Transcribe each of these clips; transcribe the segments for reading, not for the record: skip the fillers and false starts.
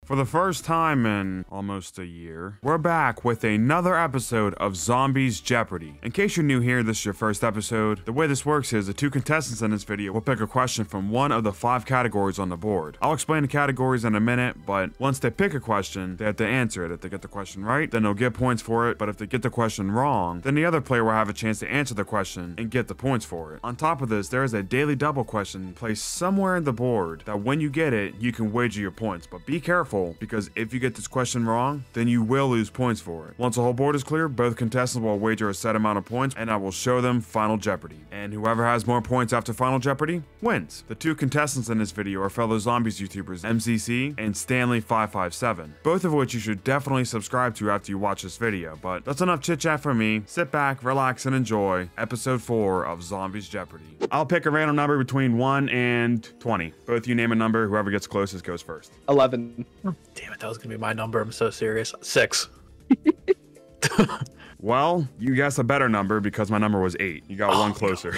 For the first time in almost a year, we're back with another episode of Zombies Jeopardy. In case you're new here, this is your first episode. The way this works is the two contestants in this video will pick a question from one of the 5 categories on the board. I'll explain the categories in a minute, but once they pick a question, they have to answer it. If they get the question right, then they'll get points for it, but if they get the question wrong, then the other player will have a chance to answer the question and get the points for it. On top of this, there is a daily double question placed somewhere in the board that when you get it, you can wager your points, but be careful, because if you get this question wrong, then you will lose points for it. Once the whole board is clear, both contestants will wager a set amount of points, and I will show them Final Jeopardy. And whoever has more points after Final Jeopardy wins. The two contestants in this video are fellow Zombies YouTubers MCC and Stanley557, both of which you should definitely subscribe to after you watch this video. But that's enough chit chat from me. Sit back, relax, and enjoy episode 4 of Zombies Jeopardy. I'll pick a random number between 1 and 20. Both you name a number, whoever gets closest goes first. 11. Damn it, that was gonna be my number. I'm so serious. 6. Well, you guessed a better number because my number was 8. You got one closer.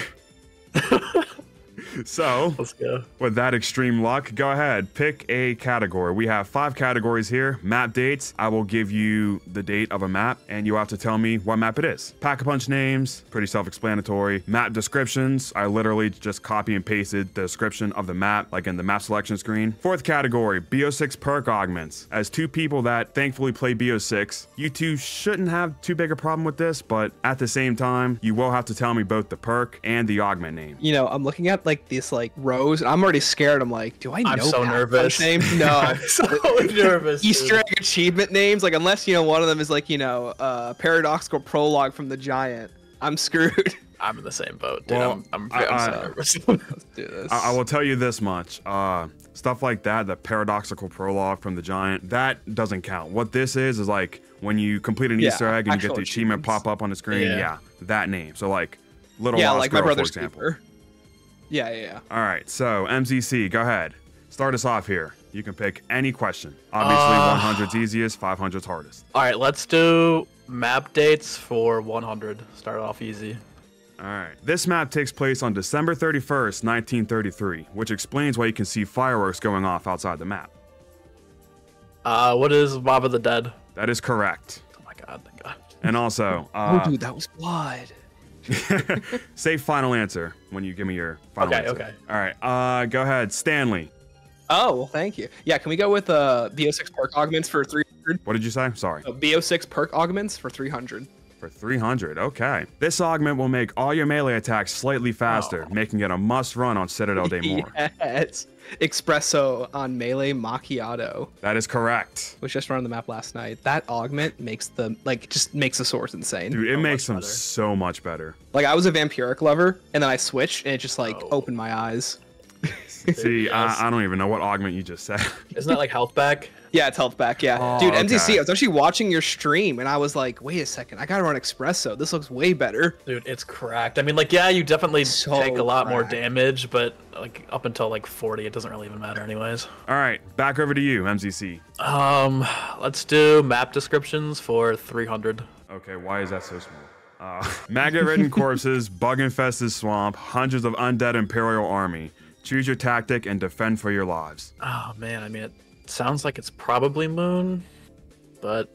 So, let's go. With that extreme luck, go ahead, pick a category. We have 5 categories here. Map dates. I will give you the date of a map, and you have to tell me what map it is. Pack-a-punch names, pretty self-explanatory. Map descriptions. I literally just copy and pasted the description of the map, like in the map selection screen. 4th category, BO6 perk augments. As 2 people that thankfully play BO6, you two shouldn't have too big a problem with this, but at the same time, you will have to tell me both the perk and the augment name. You know, I'm looking at like these like rows and I'm already scared. I'm like, do I know I'm so nervous. names? No. I'm so nervous. Easter egg achievement names, like unless you know one of them is like, you know, paradoxical prologue from the giant, I'm screwed. I'm in the same boat, dude. Well, I'm so nervous. Let's do this. I will tell you this much. Stuff like that, the paradoxical prologue from the giant, that doesn't count. What this is like when you complete an Easter egg and you get the achievement pop up on the screen. Yeah, that name. So like Little Lost like Girl, my brother's for example. keeper. Yeah. All right, so MCC, go ahead. Start us off here. You can pick any question. Obviously, 100's easiest, 500's hardest. All right, let's do map dates for 100. Start off easy. All right. This map takes place on December 31st, 1933, which explains why you can see fireworks going off outside the map. What is Mob of the Dead? That is correct. Oh my god, thank god. And also, oh dude, that was blood. say final answer when you give me your final answer. Okay. All right. Go ahead, Stanley. Oh, well, thank you. Yeah, can we go with BO6 perk augments for 300? What did you say? Sorry. BO6 perk augments for 300. For 300, okay. This augment will make all your melee attacks slightly faster, making it a must-run on Citadel Day more. Yes. Espresso on Melee Macchiato. That is correct. Was just running the map last night. That augment makes the just makes the swords insane. Dude, it makes them so much better. Like I was a vampiric lover, and then I switched, and it just like opened my eyes. See, I don't even know what augment you just said. Isn't that like health back? Yeah, it's health back, yeah. Oh, dude, okay. MCC, I was actually watching your stream, and I was like, wait a second, I gotta run Espresso. This looks way better. Dude, it's cracked. I mean, like, yeah, you definitely take a lot more damage, but like up until like 40, it doesn't really even matter anyways. All right, back over to you, MCC. Let's do map descriptions for 300. Okay, why is that so small? Maggot-ridden corpses, bug-infested swamp, hundreds of undead Imperial army. Choose your tactic and defend for your lives. Oh man, I mean, it sounds like it's probably Moon, but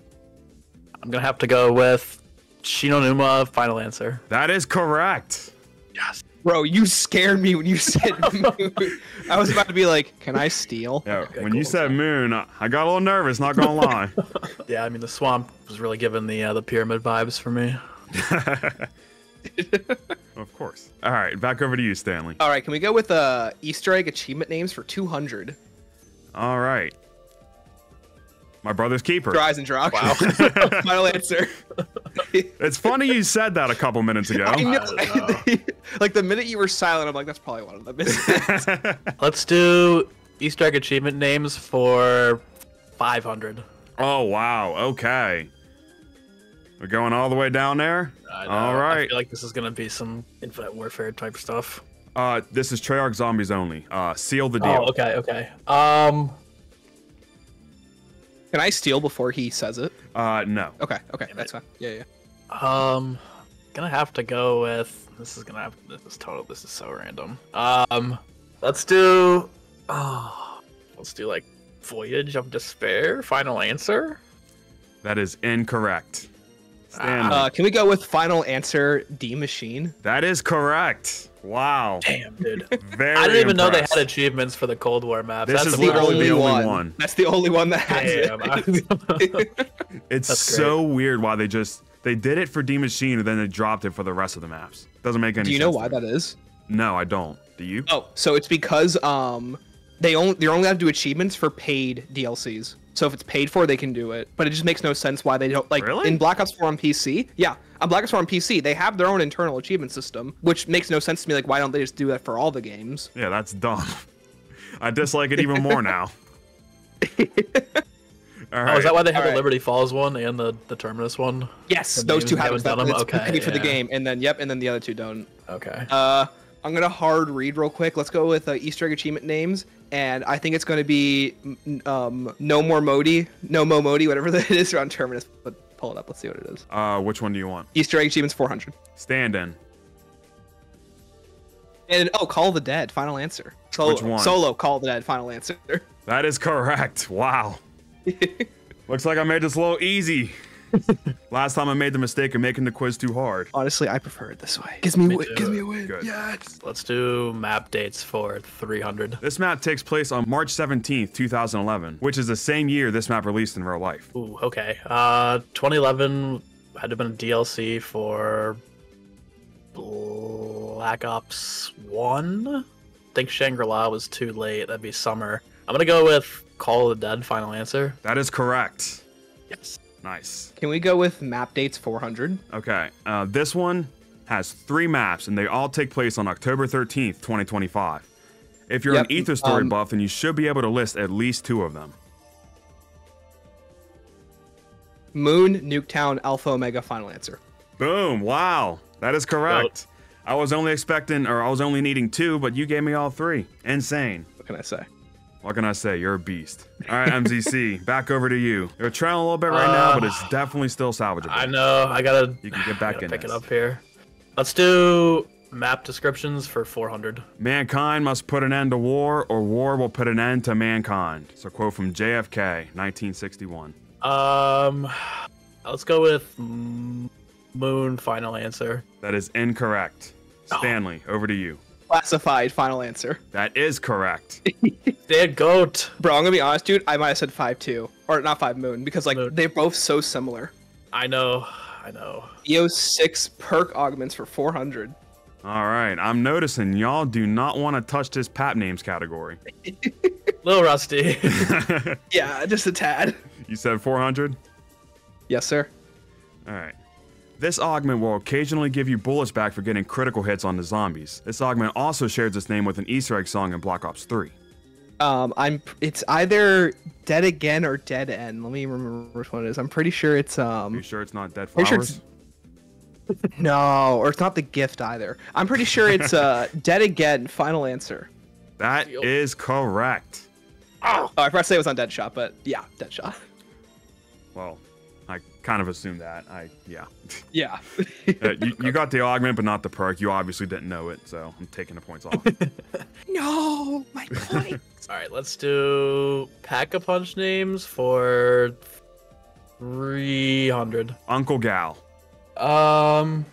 I'm gonna have to go with Shinonuma. Final answer. That is correct. Yes. Bro, you scared me when you said Moon. I was about to be like, can I steal? Yeah, okay, when you said Moon, I got a little nervous, not gonna lie. Yeah, I mean, the swamp was really giving the pyramid vibes for me. Of course. All right, back over to you, Stanley. All right, can we go with Easter egg achievement names for 200? All right. My brother's keeper. Your eyes and draw. Wow. Final answer. It's funny you said that a couple minutes ago. I know. Like the minute you were silent, I'm like, that's probably one of them. Let's do Easter egg achievement names for 500. Oh, wow. Okay. We're going all the way down there? All right. I feel like this is going to be some Infinite Warfare type stuff. This is Treyarch Zombies only. Seal the deal. Oh, okay. Can I steal before he says it? No. Okay, that's fine. Yeah. Gonna have to go with this is so random. Let's do like Voyage of Despair. Final answer. That is incorrect. Stanley. Can we go with final answer D Machine? That is correct. Wow. Damn, dude. Very I didn't even know they impressed. had achievements for the Cold War maps. This That's is literally the only one. That's the only one that has Damn. it. It's That's so weird why they did it for D Machine and then they dropped it for the rest of the maps. Doesn't make any sense. Do you know to why me. that is? No, I don't. Do you? Oh, so it's because they're only allowed to do achievements for paid DLCs. So if it's paid for, they can do it. But it just makes no sense why they don't, like, Really? in Black Ops 4 on PC. Yeah, on Black Ops 4 on PC, they have their own internal achievement system, which makes no sense to me. Like, why don't they just do that for all the games? Yeah, that's dumb. I dislike it even more now. All right. Oh, is that why they have the Alright. Liberty Falls one and the Terminus one? Yes, The those two names have haven't that. done them? It's Okay, paid for the yeah. game, and then and then the other two don't. Okay. I'm gonna hard read real quick. Let's go with Easter egg achievement names, and I think it's gonna be No More Modi, No Mo Modi, whatever that is on Terminus. But pull it up. Let's see what it is. Which one do you want? Easter egg achievements 400. Stand in. And Call of the Dead. Final answer. Solo. Which one? Solo. Call of the Dead. Final answer. That is correct. Wow. Looks like I made this a little easy. Last time I made the mistake of making the quiz too hard. Honestly, I prefer it this way. Gives me Me win. too. Gives me a win. Good. Yes. Let's do map dates for 300. This map takes place on March 17th, 2011, which is the same year this map released in real life. Ooh, okay. 2011 had to have been a DLC for Black Ops 1. I think Shangri-La was too late. That'd be summer. I'm gonna go with Call of the Dead. Final answer. That is correct. Yes. Nice. Can we go with map dates 400? Okay, this one has 3 maps, and they all take place on October 13th, 2025. If you're Yep, an Ether Story buff, then you should be able to list at least 2 of them. Moon, Nuketown, Alpha, Omega. Final answer. Boom! Wow, that is correct. I was only needing 2, but you gave me all 3. Insane. What can I say? What can I say? You're a beast. All right, MZC, back over to you. You're trailing a little bit right now, but it's definitely still salvageable. I know. I gotta. You can get back in pick it this. up here. Let's do map descriptions for 400. Mankind must put an end to war, or war will put an end to mankind. It's a quote from JFK, 1961. Let's go with Moon. Final answer. That is incorrect. Stanley, over to you. Classified. Final answer. That is correct. Dead goat. Bro, I'm gonna be honest, dude. I might have said 5-2, or not 5 Moon, because like Moon. they're both so similar. I know. I know. EOS 6 perk augments for 400. All right, I'm noticing y'all do not want to touch this pap names category. Little rusty. Yeah, just a tad. You said 400? Yes, sir. All right. This augment will occasionally give you bullets back for getting critical hits on the zombies. This augment also shares its name with an Easter egg song in Black Ops 3. It's either Dead Again or Dead End. Let me remember which one it is. I'm pretty sure it's You sure it's not Dead Pretty sure Flowers? no, or it's not The Gift either. I'm pretty sure it's Dead Again. Final answer. That is correct. Oh, I forgot to say it was on Deadshot, but yeah, Deadshot. Well, I kind of assumed that. Yeah. Yeah. You got the augment, but not the perk. You obviously didn't know it, so I'm taking the points off. No, my point. All right, let's do Pack-a-Punch names for 300. Uncle Gal. I'd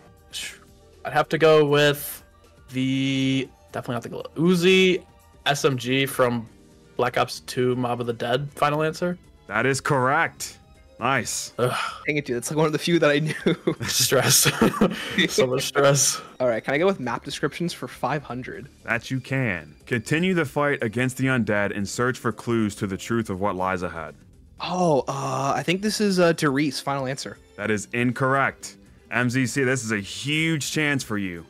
have to go with definitely not the Uzi SMG from Black Ops 2 Mob of the Dead. Final answer. That is correct. Nice. Ugh, Dang it, dude. It's like one of the few that I knew. stress. So much stress. All right, can I go with map descriptions for 500? That you can. Continue the fight against the undead and search for clues to the truth of what lies ahead. Oh, I think this is Derice. Final answer. That is incorrect. MZC, this is a huge chance for you.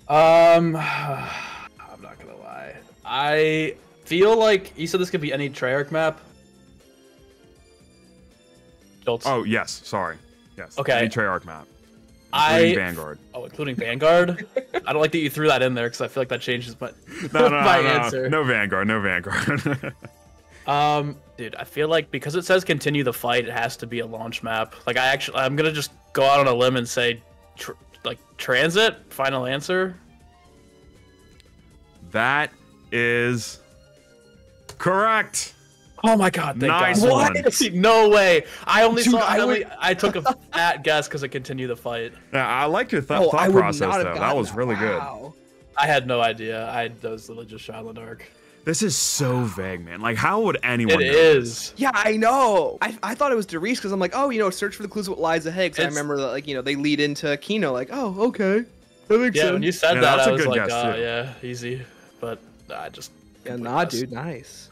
I'm not gonna lie. I feel like you said this could be any Treyarch map. Joltz. Oh, yes. Sorry. Yes. Okay. Any Treyarch map. Including Vanguard. Oh, including Vanguard. I don't like that you threw that in there because I feel like that changes my No, my answer. No Vanguard. No Vanguard. Dude, I feel like because it says continue the fight, it has to be a launch map. Like I'm gonna just go out on a limb and say, transit. Final answer. That is correct. Oh my god, thank Nice God. one. No way. I only Dude, saw I I took a fat guess because it continued the fight. Yeah, I like your Oh, thought I would process not have though. That gotten was really good. Wow. I had no idea. I was literally just shot in the dark. This is so vague, man. Like, how would anyone? It know this? is. Yeah, I know. I thought it was Derice because I'm like, oh, search for the clues what lies ahead. Because I remember that, like, they lead into Kino. Like, oh, okay, that makes Yeah, sense. when you said Yeah, that, that's a I was good like, guess, oh too. yeah, easy. But I just. Yeah, complete nah, guess. dude, nice.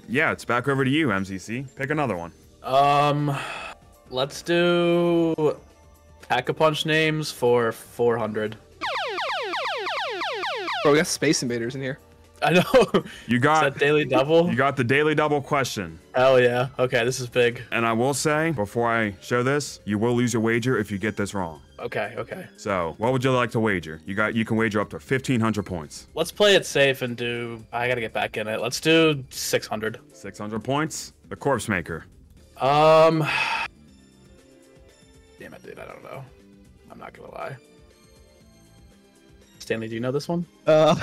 Yeah, it's back over to you, MCC. Pick another one. Let's do Pack-a-Punch names for 400. Bro, we got Space Invaders in here. I know. You Is got that daily double? you got the daily double question. Hell yeah. Okay, this is big. And I will say, before I show this, you will lose your wager if you get this wrong. Okay. So, what would you like to wager? You can wager up to 1,500 points. Let's play it safe and do. I gotta get back in it. Let's do 600. 600 points. The Corpse Maker. Damn it, dude. I don't know. I'm not gonna lie. Stanley, do you know this one? I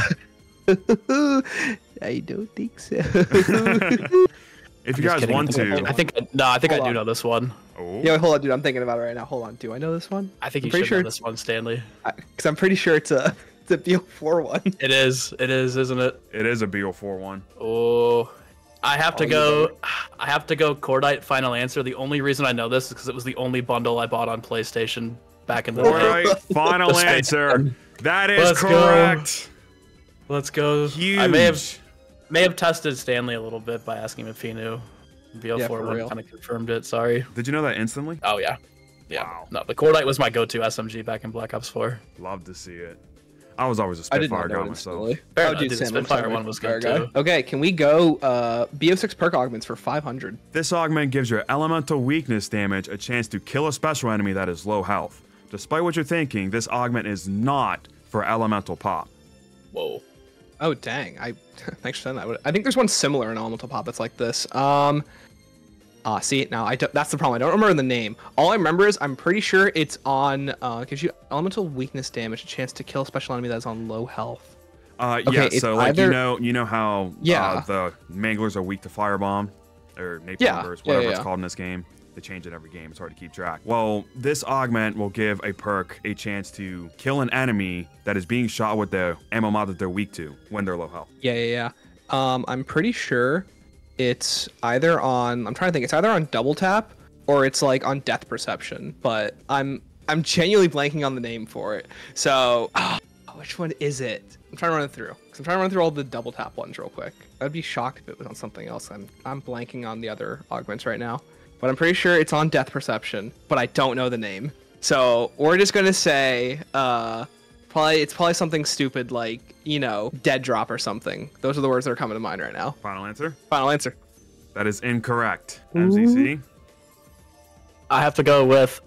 don't think so. If you Just guys kidding. want to. I think I Hold do on. know this one. Oh. Yeah, wait, hold on, dude. I'm thinking about it right now. Hold on. Do I know this one? I think I'm you pretty should know sure this one, Stanley. Because I'm pretty sure it's a BO4 one. It is, isn't it? It is a BO4 one. Oh, I have to Oh, you go. better. I have to go. Cordite Final Answer. The only reason I know this is because it was the only bundle I bought on PlayStation back in the All day. right, final Let's answer. That is Let's go. correct. Let's go. Huge. I may have tested Stanley a little bit by asking him if he knew. Yeah, BO4 for one real. kind of confirmed it. Sorry. Did you know that instantly? Oh yeah. Yeah. Wow. No, the Cordite was my go-to SMG back in Black Ops 4. Love to see it. I was always a I did Spitfire not know guy it myself. instantly. Fair Oh, enough, dude, dude, the Sam, I'm Spitfire sorry, one was Spitfire good, guy. too. Okay, can we go BO6 perk augments for 500? This augment gives your elemental weakness damage a chance to kill a special enemy that is low health. Despite what you're thinking, this augment is not for elemental pop. Whoa. Oh dang! Thanks for saying that. I think there's one similar in Elemental Pop that's like this. See now that's the problem. I don't remember the name. All I remember is I'm pretty sure it's on gives you elemental weakness damage, a chance to kill a special enemy that is on low health. Yeah, it's so like either- you know how Yeah. the manglers are weak to firebomb or napalm Yeah, burst, yeah, whatever yeah. it's called in this game. They change it every game. It's hard to keep track. Well, this augment will give a perk a chance to kill an enemy that is being shot with the ammo mod that they're weak to when they're low health. Yeah. I'm pretty sure it's either on. I'm trying to think. It's either on double tap or it's like on death perception. But I'm genuinely blanking on the name for it. So which one is it? I'm trying to run it through. Cause I'm trying to run through all the double tap ones real quick. I'd be shocked if it was on something else. I'm blanking on the other augments right now. But I'm pretty sure it's on death perception. But I don't know the name. So we're just gonna say it's probably something stupid like, dead drop or something. Those are the words that are coming to mind right now. Final answer? Final answer. That is incorrect. MCC? I have to go with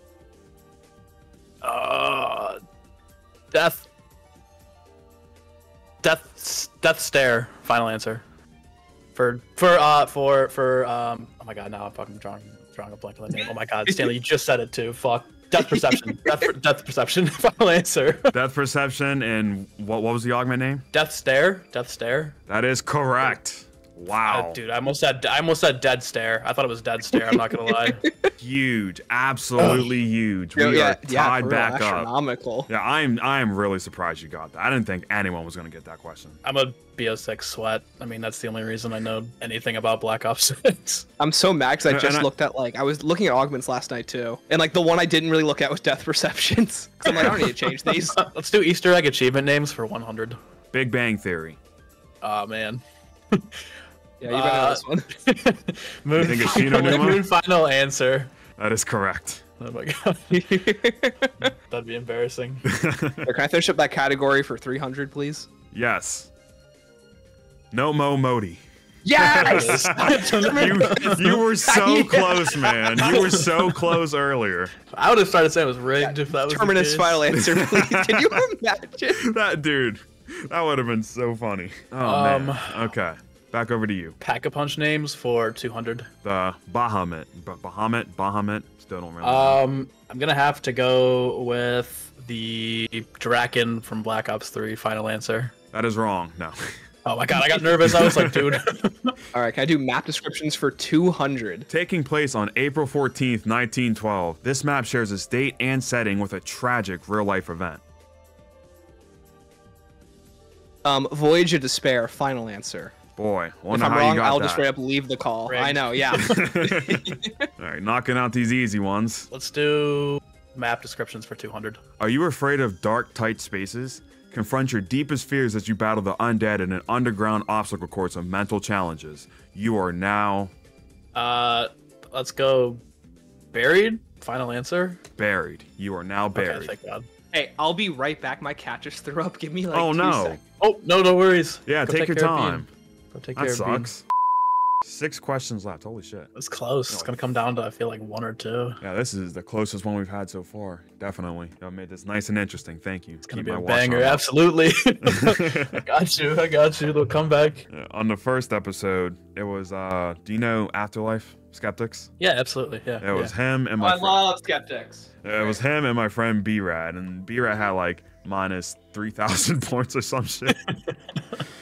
Death Stare. Final answer. Oh my god, now I'm fucking drawing a blank on the name. Oh my god, Stanley, you just said it too. Fuck. Death Perception. Death Perception. Final answer. Death Perception and what was the augment name? Death Stare. Death Stare. That is correct. Wow. Dude, I almost said Dead Stare. I thought it was Dead Stare. I'm not gonna lie. Huge. Absolutely huge. We are tied for real, back up. astronomical. Yeah, I am really surprised you got that. I didn't think anyone was gonna get that question. I'm a BO6 sweat. I mean, that's the only reason I know anything about Black Ops 6. I'm so mad because I And just I- looked at I was looking at augments last night too, and the one I didn't really look at was death perceptions. Cause I'm like, I don't need to change these. Let's do Easter egg achievement names for 100. Big Bang Theory. Oh man. Yeah, you better know this one. Moon, think it's Shino Numa? Moon final answer. That is correct. Oh my god. That'd be embarrassing. Can I finish up that category for 300, please? Yes. No Mo Modi. Yes. You were so close, man. You were so close earlier. I would have started saying it was rigged if that was Terminus the case. final answer, please. Can you imagine? That dude. That would have been so funny. Oh man. Okay. Back over to you. Pack-a-punch names for 200. The Bahamut. Bahamut. Still don't really know. I'm gonna have to go with the Draken from Black Ops 3. Final answer. That is wrong. No. Oh my god, I got nervous. I was like, dude. All right, can I do map descriptions for 200? Taking place on April 14th, 1912, this map shares its date and setting with a tragic real-life event. Voyage of Despair, final answer. Boy, If I'm wrong, I'll just straight up leave the call. Rigged. I know, yeah. All right, knocking out these easy ones. Let's do map descriptions for 200. Are you afraid of dark, tight spaces? Confront your deepest fears as you battle the undead in an underground obstacle course of mental challenges. You are now... Let's go buried. Final answer. buried. You are now buried. Okay, thank God. Hey, I'll be right back. My cat just threw up. Give me like Oh, 2 no. seconds. Oh, no worries. Yeah, Go take your care of Bean. time. Go take That care of Bean. sucks. 6 questions left. Holy shit. It's close. It's gonna come down to, I feel like, 1 or 2. Yeah, this is the closest one we've had so far. Definitely. You made this nice and interesting. Thank you. It's gonna be a banger. Absolutely. I got you. They'll come back. Yeah, on the first episode, it was, do you know Afterlife Skeptics? Yeah, absolutely. Yeah. It was him and Oh, my I love skeptics. It was him and my friend B-Rad, and B-Rad had like minus 3,000 points or some shit.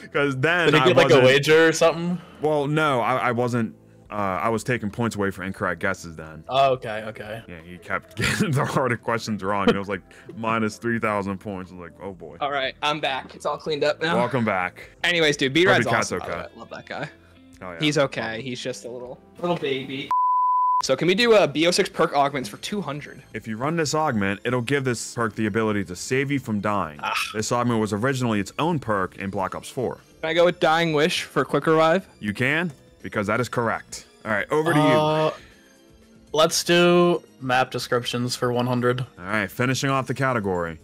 Because then Did he get like a wager or something? Well, no, I wasn't. I was taking points away for incorrect guesses then. Oh, okay. Yeah, he kept getting the harder questions wrong. And it was like minus 3,000 points. I was like, oh boy. All right, I'm back. It's all cleaned up now. Welcome back. Anyways, dude, B-Rad's Hope your cat's awesome. okay. I love that guy. Oh, yeah. He's okay. He's just a little baby. So can we do a BO6 perk augments for 200? If you run this augment, it'll give this perk the ability to save you from dying. This augment was originally its own perk in Black Ops 4. Can I go with Dying Wish for quick revive? You can, because that is correct. All right, over to you. Let's do map descriptions for 100. All right, finishing off the category.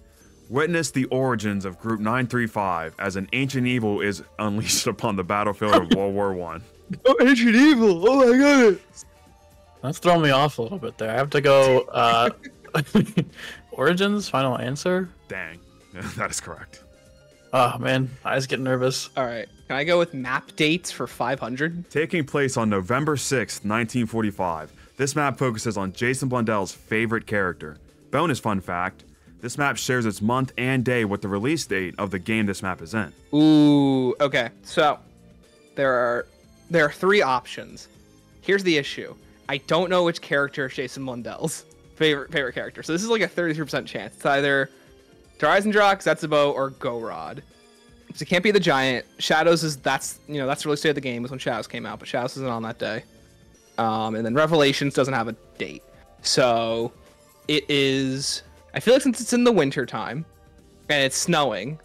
Witness the origins of Group 935 as an ancient evil is unleashed upon the battlefield of World War I. Oh, ancient evil! Oh my god! That's throwing me off a little bit there. I have to go, Origins, final answer? Dang, that is correct. Oh, man. I was getting nervous. All right, can I go with map dates for 500? Taking place on November 6th, 1945, this map focuses on Jason Blundell's favorite character. Bonus fun fact, this map shares its month and day with the release date of the game this map is in. Ooh, okay. So, there are 3 options. Here's the issue. I don't know which character is Jason Blundell's favorite character. So this is like a 33% chance. It's either Dryzendrach, Zetsubo, or Gorod. So it can't be the Giant. Shadows is that's the release date of the game was when Shadows came out, but Shadows isn't on that day. And then Revelations doesn't have a date. So it is. I feel like since it's in the winter time and it's snowing,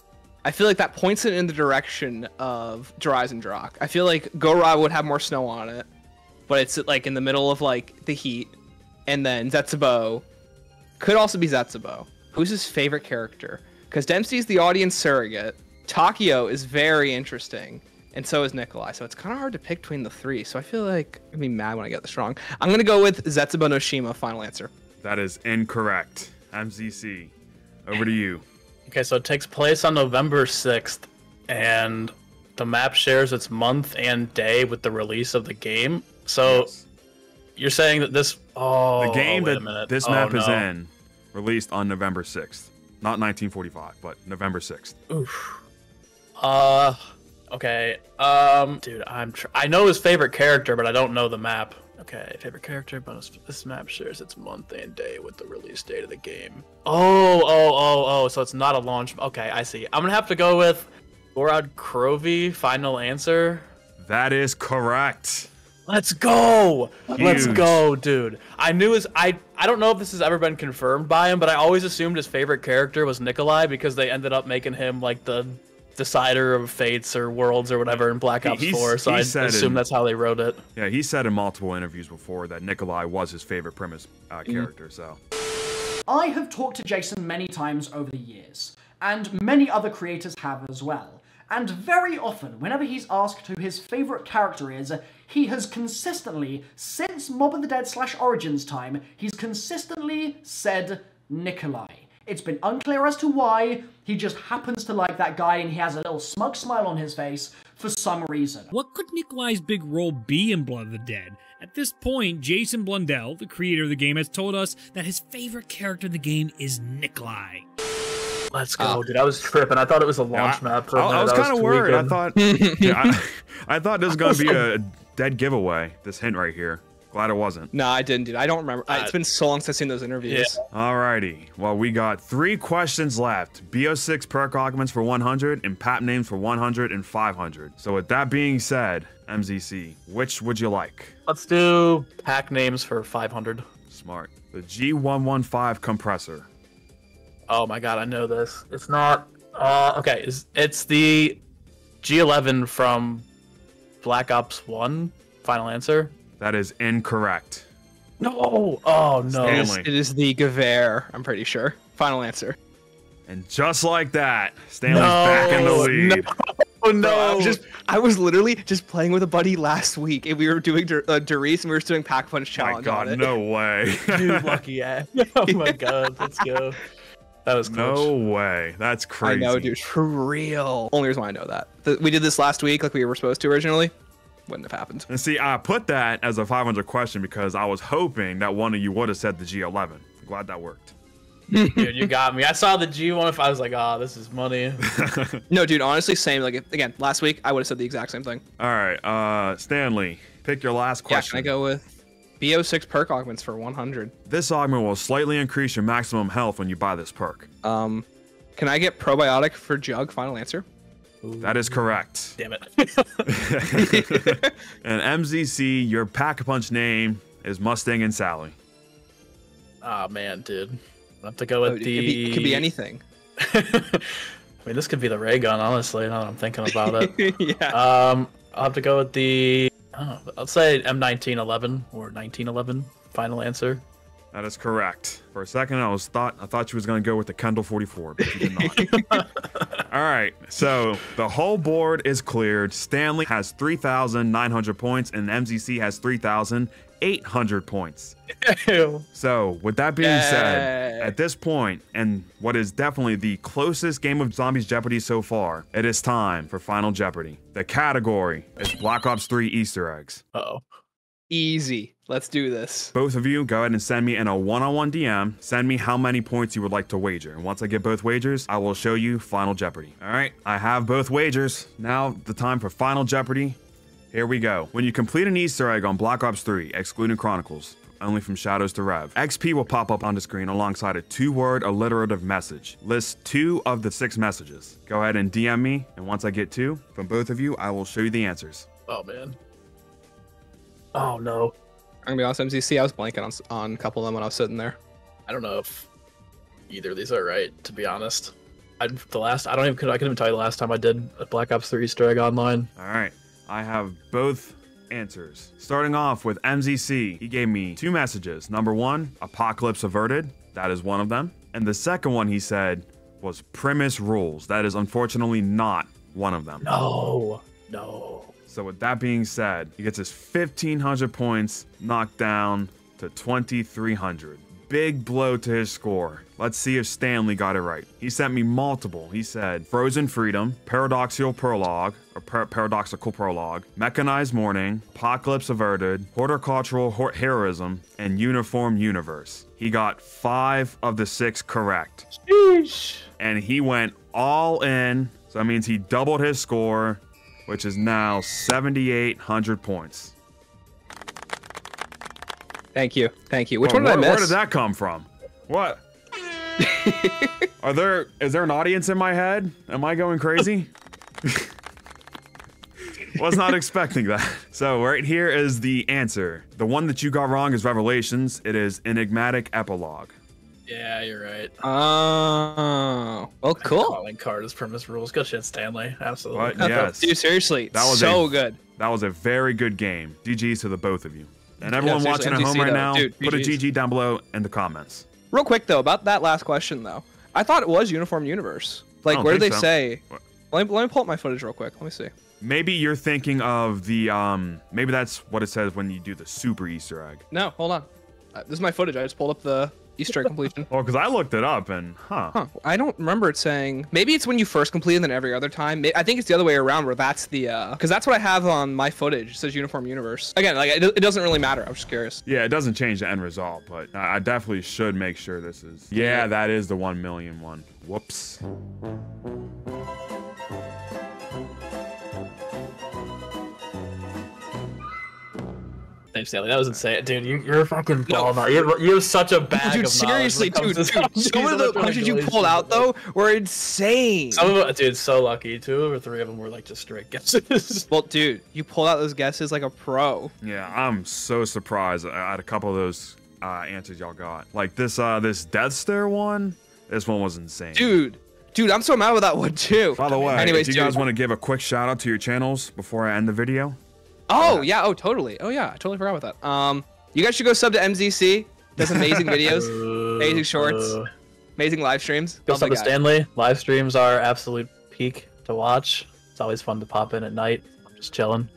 I feel like that points it in the direction of Dryzendrach. I feel like Gorod would have more snow on it, but it's like in the middle of like the heat. And then Zetsubo could also be Zetsubo. Who's his favorite character? Because Dempsey's the audience surrogate. Takio is very interesting, and so is Nikolai. So it's kind of hard to pick between the 3. So I feel like I'm gonna be mad when I get this wrong. I'm gonna go with Zetsubo no Shima. Final answer. That is incorrect. MZC, over to you. Okay, so it takes place on November 6th, and the map shares its month and day with the release of the game. So Yes. you're saying that this... Oh, The game wait a that minute. this Oh, map is no. in released on November 6th. Not 1945, but November 6th. Oof. Okay. Dude, I know his favorite character, but I don't know the map. Okay, favorite character, but this map shares its month and day with the release date of the game. Oh, so it's not a launch. Okay, I see. I'm gonna have to go with Gorod Krovi, final answer. That is correct. Let's go! Let's Huge. go, dude. I knew his... I don't know if this has ever been confirmed by him, but I always assumed his favorite character was Nikolai because they ended up making him like the decider of fates or worlds or whatever in Black Ops 4, so I assume that's how they wrote it. Yeah, he said in multiple interviews before that Nikolai was his favorite Primus character, so... I have talked to Jason many times over the years, and many other creators have as well. And very often, whenever he's asked who his favourite character is, he has consistently, since Mob of the Dead / Origins time, he's consistently said Nikolai. It's been unclear as to why, he just happens to like that guy and he has a little smug smile on his face for some reason. What could Nikolai's big role be in Blood of the Dead? At this point, Jason Blundell, the creator of the game, has told us that his favorite character in the game is Nikolai. Let's go, dude. I was tripping. I thought it was a launch map. For a minute. I was kind of worried. I tweaking. thought, yeah, I thought this was gonna be a dead giveaway. This hint right here. Glad it wasn't. No, I didn't, dude. I don't remember. It's been so long since I've seen those interviews. Yeah. Alrighty. Well, we got 3 questions left. BO6 perk augments for 100 and pap names for 100 and 500. So with that being said, MZC, which would you like? Let's do pack names for 500. Smart. The G115 compressor. Oh my god, I know this. It's not. Okay, it's the G11 from Black Ops 1. Final answer. That is incorrect. No. Oh no. Stanley. It is the Gewehr, I'm pretty sure. Final answer. And just like that, Stanley's back in the lead. Oh no. Bro, I was literally just playing with a buddy last week, and we were doing Doris, and we were doing Pack Punch My Challenge God, on it. no way. Dude, lucky ass. Oh my god, let's go. That was close. No way. That's crazy. I know, dude, for real. Only reason why I know that. We did this last week like we were supposed to originally. Wouldn't have happened. And see, I put that as a 500 question because I was hoping that one of you would have said the G11. Glad that worked. Dude, you got me. I saw the G1 if I was like, oh, this is money. No, dude, honestly, same. Like, again, last week, I would have said the exact same thing. All right, Stanley, pick your last question. Yeah, can I go with BO6 perk augments for 100? This augment will slightly increase your maximum health when you buy this perk. Can I get probiotic for Jug? Final answer. That is correct. Damn it. And MZC, your Pack-a-Punch name is Mustang and Sally. Oh man, dude. I have to go with the. It could be anything. I mean, this could be the ray gun, honestly. Now that I'm thinking about it. Yeah. I'll have to go with the. I don't know, I'll say M1911 or 1911. Final answer. That is correct. For a second, I thought you was gonna go with the Kendall 44, but you did not. All right, so the whole board is cleared. Stanley has 3,900 points, and MZC has 3,800 points. Ew. So, with that being said, at this point, and what is definitely the closest game of Zombies Jeopardy so far, it is time for Final Jeopardy. The category is Black Ops 3 Easter eggs. Uh-oh. Easy. Let's do this. Both of you, go ahead and send me in a one-on-one DM. Send me how many points you would like to wager. And once I get both wagers, I will show you Final Jeopardy. All right, I have both wagers. Now the time for Final Jeopardy. Here we go. When you complete an Easter egg on Black Ops 3, excluding Chronicles, only from Shadows to Rev, XP will pop up on the screen alongside a 2-word alliterative message. List 2 of the 6 messages. Go ahead and DM me, and once I get 2 from both of you, I will show you the answers. Oh man. Oh no. I'm gonna be honest, MCC, I was blanking on a couple of them when I was sitting there. I don't know if either of these are right, to be honest. I couldn't even tell you the last time I did a Black Ops 3 Easter egg online. All right, I have both answers. Starting off with MZC, he gave me 2 messages. Number 1, Apocalypse Averted. That is one of them. And the second one he said was Premise Rules. That is unfortunately not one of them. No. So with that being said, he gets his 1,500 points knocked down to 2,300. Big blow to his score. Let's see if Stanley got it right. He sent me multiple. He said Frozen Freedom, Paradoxical Prologue, Mechanized Morning, Apocalypse Averted, Horticultural Heroism, and Uniform Universe. He got 5 of the 6 correct. Sheesh. And he went all in, so that means he doubled his score, which is now 7,800 points. Thank you. Which one did I miss? Where did that come from? What? Is there an audience in my head? Am I going crazy? Was not expecting that. So right here is the answer. The one that you got wrong is Revelations. It is Enigmatic Epilogue. Yeah, you're right. Oh, well, cool. Calling card is Premise Rules. Good shit, Stanley. Absolutely. But yes, Dude, seriously, that was so good. That was a very good game. GG's to the both of you. And everyone Yeah, watching at seriously, home right MTC now, though. Dude, put a GG's. GG down below in the comments. Real quick though, about that last question though, I thought it was Uniform Universe. Like, don't where did they think so. say? What? Let me pull up my footage real quick. Let me see. Maybe you're thinking of the, maybe that's what it says when you do the super Easter egg. No, hold on. This is my footage. I just pulled up the Easter egg completion. Well, because I looked it up and Huh. I don't remember it saying. Maybe it's when you first complete and then every other time. I think it's the other way around where that's the because that's what I have on my footage. It says Uniform Universe. Again, like it doesn't really matter. I was just curious. yeah, it doesn't change the end result, but I definitely should make sure this is. Yeah, that is the 1 million one. Whoops. Dave Stanley, that was insane, dude. You're fucking balling out. You have such a bag Dude, of seriously, knowledge when it dude. comes to Some of the punches you pulled out though were insane. Some of it, dude, so lucky. 2 or 3 of them were like just straight guesses. Well, dude, you pulled out those guesses like a pro. Yeah, I'm so surprised at a couple of those answers y'all got. Like this Death Stare one. This one was insane. Dude, I'm so mad with that one too. By the way, anyways, do you guys want to give a quick shout out to your channels before I end the video? Oh yeah, oh totally. Oh yeah, I totally forgot about that. You guys should go sub to MZC. Does amazing videos, amazing shorts, amazing live streams. Go sub to Stanley. Live streams are absolute peak to watch. It's always fun to pop in at night. I'm just chilling,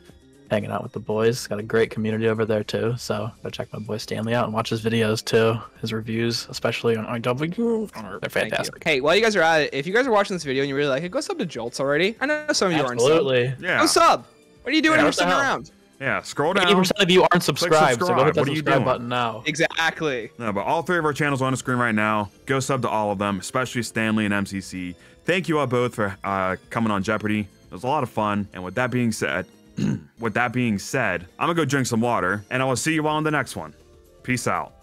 hanging out with the boys. Got a great community over there too. So go check my boy Stanley out and watch his videos too. His reviews, especially on IW, they're fantastic. Hey, while you guys are at it, if you guys are watching this video and you really like it, go sub to Joltz already. I know some of you aren't sub. Absolutely. Yeah. Go sub. What are you doing Yeah, here what the sitting hell? around? Yeah, scroll down. 80% of you aren't subscribed, so go hit subscribe. that What are you subscribe doing? button now. Exactly. No, but all 3 of our channels are on the screen right now. Go sub to all of them, especially Stanley and MCC. Thank you all both for coming on Jeopardy. It was a lot of fun. And with that being said, I'm gonna go drink some water, and I will see you all in the next one. Peace out.